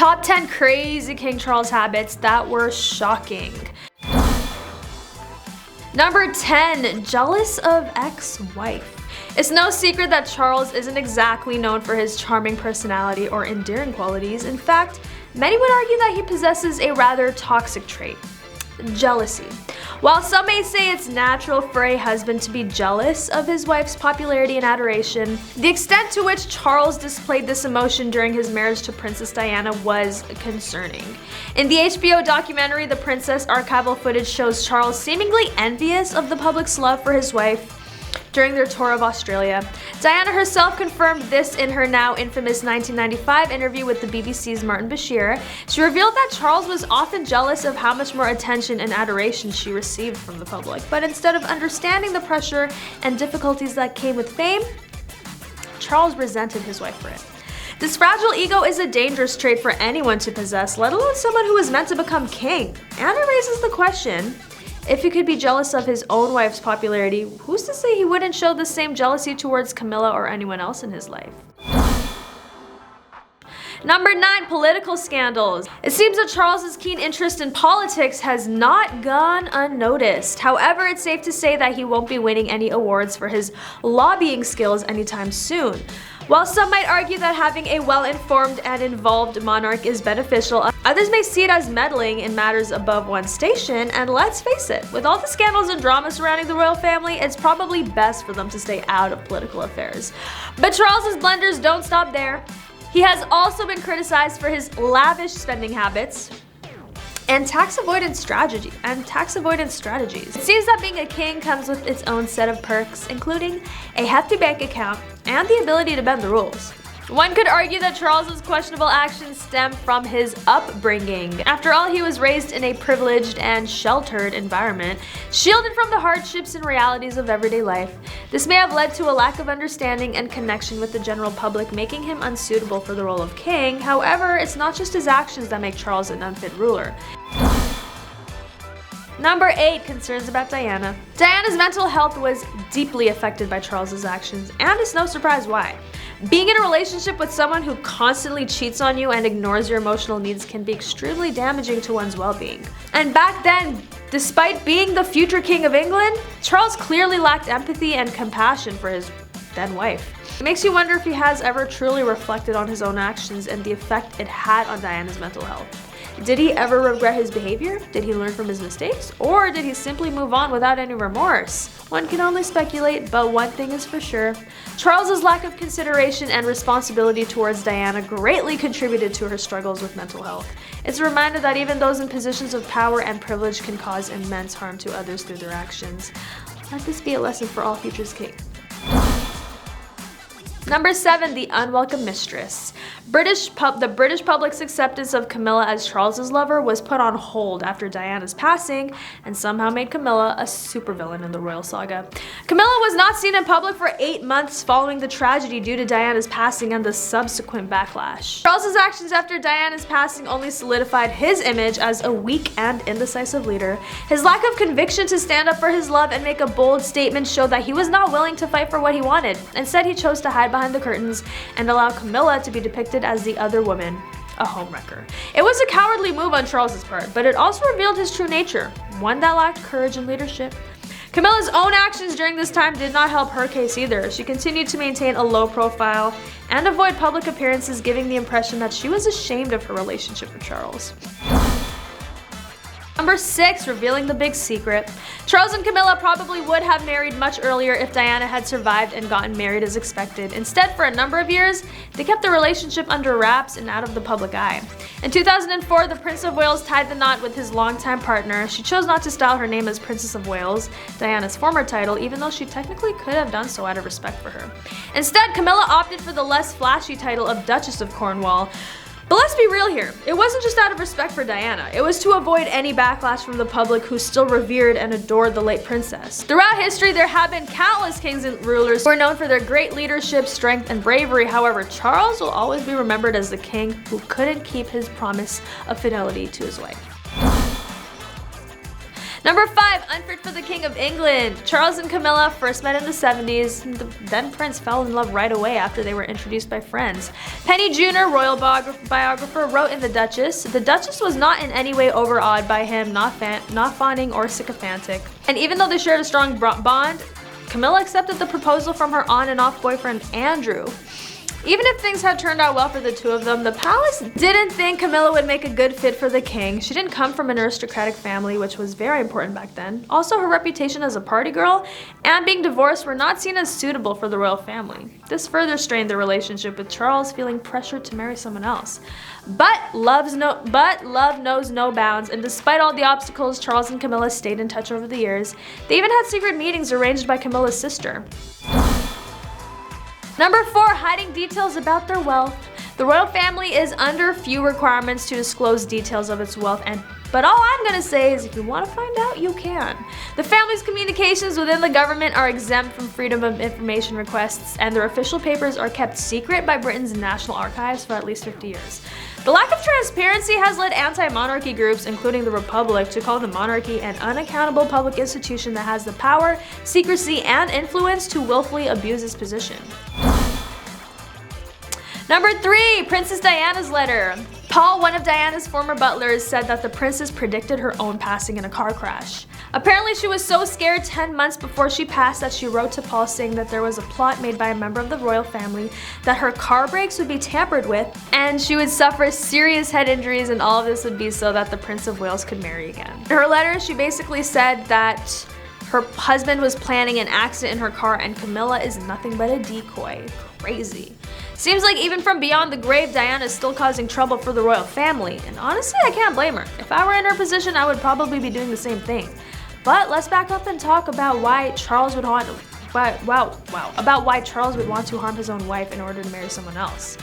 Top 10 crazy King Charles habits that were shocking. Number 10, jealous of ex-wife. It's no secret that Charles isn't exactly known for his charming personality or endearing qualities. In fact, many would argue that he possesses a rather toxic trait: jealousy. While some may say it's natural for a husband to be jealous of his wife's popularity and adoration, the extent to which Charles displayed this emotion during his marriage to Princess Diana was concerning. In the HBO documentary The Princess, archival footage shows Charles seemingly envious of the public's love for his wife during their tour of Australia. Diana herself confirmed this in her now infamous 1995 interview with the BBC's Martin Bashir. She revealed that Charles was often jealous of how much more attention and adoration she received from the public, but instead of understanding the pressure and difficulties that came with fame, Charles resented his wife for it. This fragile ego is a dangerous trait for anyone to possess, let alone someone who is meant to become king. And it raises the question, if he could be jealous of his own wife's popularity, who's to say he wouldn't show the same jealousy towards Camilla or anyone else in his life? Number 9, political scandals. It seems that Charles's keen interest in politics has not gone unnoticed. However, it's safe to say that he won't be winning any awards for his lobbying skills anytime soon. While some might argue that having a well-informed and involved monarch is beneficial, others may see it as meddling in matters above one's station, and let's face it, with all the scandals and drama surrounding the royal family, it's probably best for them to stay out of political affairs. But Charles's blunders don't stop there. He has also been criticized for his lavish spending habits and tax avoidance strategies. It seems that being a king comes with its own set of perks, including a hefty bank account and the ability to bend the rules. One could argue that Charles's questionable actions stem from his upbringing. After all, he was raised in a privileged and sheltered environment, shielded from the hardships and realities of everyday life. This may have led to a lack of understanding and connection with the general public, making him unsuitable for the role of king. However, it's not just his actions that make Charles an unfit ruler. Number 8, concerns about Diana. Diana's mental health was deeply affected by Charles's actions, and it's no surprise why. Being in a relationship with someone who constantly cheats on you and ignores your emotional needs can be extremely damaging to one's well-being. And back then, despite being the future king of England, Charles clearly lacked empathy and compassion for his then wife. It makes you wonder if he has ever truly reflected on his own actions and the effect it had on Diana's mental health. Did he ever regret his behavior? Did he learn from his mistakes? Or did he simply move on without any remorse? One can only speculate, but one thing is for sure. Charles's lack of consideration and responsibility towards Diana greatly contributed to her struggles with mental health. It's a reminder that even those in positions of power and privilege can cause immense harm to others through their actions. Let this be a lesson for all future kings. Number 7, the unwelcome mistress. The British public's acceptance of Camilla as Charles's lover was put on hold after Diana's passing, and somehow made Camilla a supervillain in the royal saga. Camilla was not seen in public for 8 months following the tragedy due to Diana's passing and the subsequent backlash. Charles's actions after Diana's passing only solidified his image as a weak and indecisive leader. His lack of conviction to stand up for his love and make a bold statement showed that he was not willing to fight for what he wanted. Instead, he chose to hide behind the curtains and allow Camilla to be depicted as the other woman, a homewrecker. It was a cowardly move on Charles's part, but it also revealed his true nature, one that lacked courage and leadership. Camilla's own actions during this time did not help her case either. She continued to maintain a low profile and avoid public appearances, giving the impression that she was ashamed of her relationship with Charles. Number 6, revealing the big secret. Charles and Camilla probably would have married much earlier if Diana had survived and gotten married as expected. Instead, for a number of years, they kept their relationship under wraps and out of the public eye. In 2004, the Prince of Wales tied the knot with his longtime partner. She chose not to style her name as Princess of Wales, Diana's former title, even though she technically could have done so out of respect for her. Instead, Camilla opted for the less flashy title of Duchess of Cornwall. But let's be real here, it wasn't just out of respect for Diana, it was to avoid any backlash from the public who still revered and adored the late princess. Throughout history, there have been countless kings and rulers who are known for their great leadership, strength, and bravery. However, Charles will always be remembered as the king who couldn't keep his promise of fidelity to his wife. Number 5, unfit for the King of England. Charles and Camilla first met in the 70s. The then prince fell in love right away after they were introduced by friends. Penny Junor, royal biographer, wrote in The Duchess was not in any way overawed by him, not fawning or sycophantic. And even though they shared a strong bond, Camilla accepted the proposal from her on and off boyfriend Andrew. Even if things had turned out well for the two of them, the palace didn't think Camilla would make a good fit for the king. She didn't come from an aristocratic family, which was very important back then. Also, her reputation as a party girl and being divorced were not seen as suitable for the royal family. This further strained their relationship, with Charles feeling pressured to marry someone else. But love knows no bounds, and despite all the obstacles, Charles and Camilla stayed in touch over the years. They even had secret meetings arranged by Camilla's sister. Number 4, hiding details about their wealth. The royal family is under few requirements to disclose details of its wealth, but all I'm gonna say is if you want to find out, you can. The family's communications within the government are exempt from freedom of information requests, and their official papers are kept secret by Britain's National Archives for at least 50 years. The lack of transparency has led anti-monarchy groups, including the Republic, to call the monarchy an unaccountable public institution that has the power, secrecy, and influence to willfully abuse its position. Number 3, Princess Diana's letter. Paul, one of Diana's former butlers, said that the princess predicted her own passing in a car crash. Apparently, she was so scared 10 months before she passed that she wrote to Paul saying that there was a plot made by a member of the royal family that her car brakes would be tampered with and she would suffer serious head injuries, and all of this would be so that the Prince of Wales could marry again. In her letter, she basically said that her husband was planning an accident in her car and Camilla is nothing but a decoy. Crazy. Seems like even from beyond the grave, Diana is still causing trouble for the royal family, and honestly, I can't blame her. If I were in her position, I would probably be doing the same thing. But let's back up and talk about why Charles would want to harm his own wife in order to marry someone else.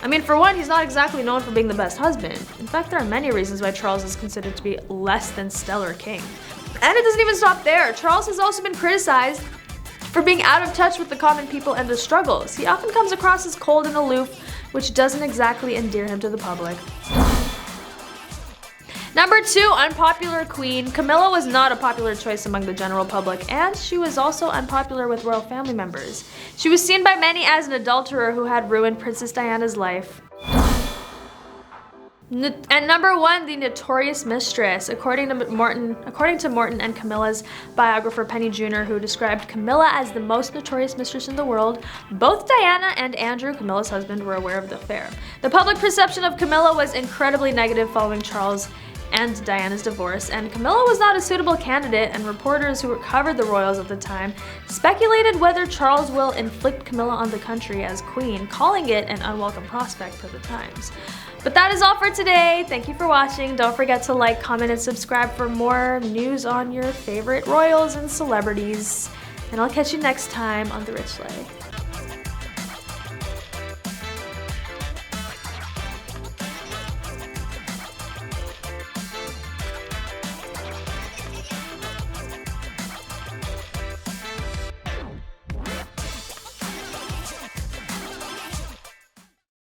I mean, for one, he's not exactly known for being the best husband. In fact, there are many reasons why Charles is considered to be less than stellar king. And it doesn't even stop there. Charles has also been criticized for being out of touch with the common people and their struggles. He often comes across as cold and aloof, which doesn't exactly endear him to the public. Number 2, unpopular queen. Camilla was not a popular choice among the general public, and she was also unpopular with royal family members. She was seen by many as an adulterer who had ruined Princess Diana's life. And number 1, the Notorious Mistress. According to Morton and Camilla's biographer Penny Junor, who described Camilla as the most notorious mistress in the world, both Diana and Andrew, Camilla's husband, were aware of the affair. The public perception of Camilla was incredibly negative following Charles and Diana's divorce, and Camilla was not a suitable candidate, and reporters who covered the royals at the time speculated whether Charles will inflict Camilla on the country as queen, calling it an unwelcome prospect for the times. But that is all for today. Thank you for watching. Don't forget to like, comment, and subscribe for more news on your favorite royals and celebrities. And I'll catch you next time on The Rich Lay.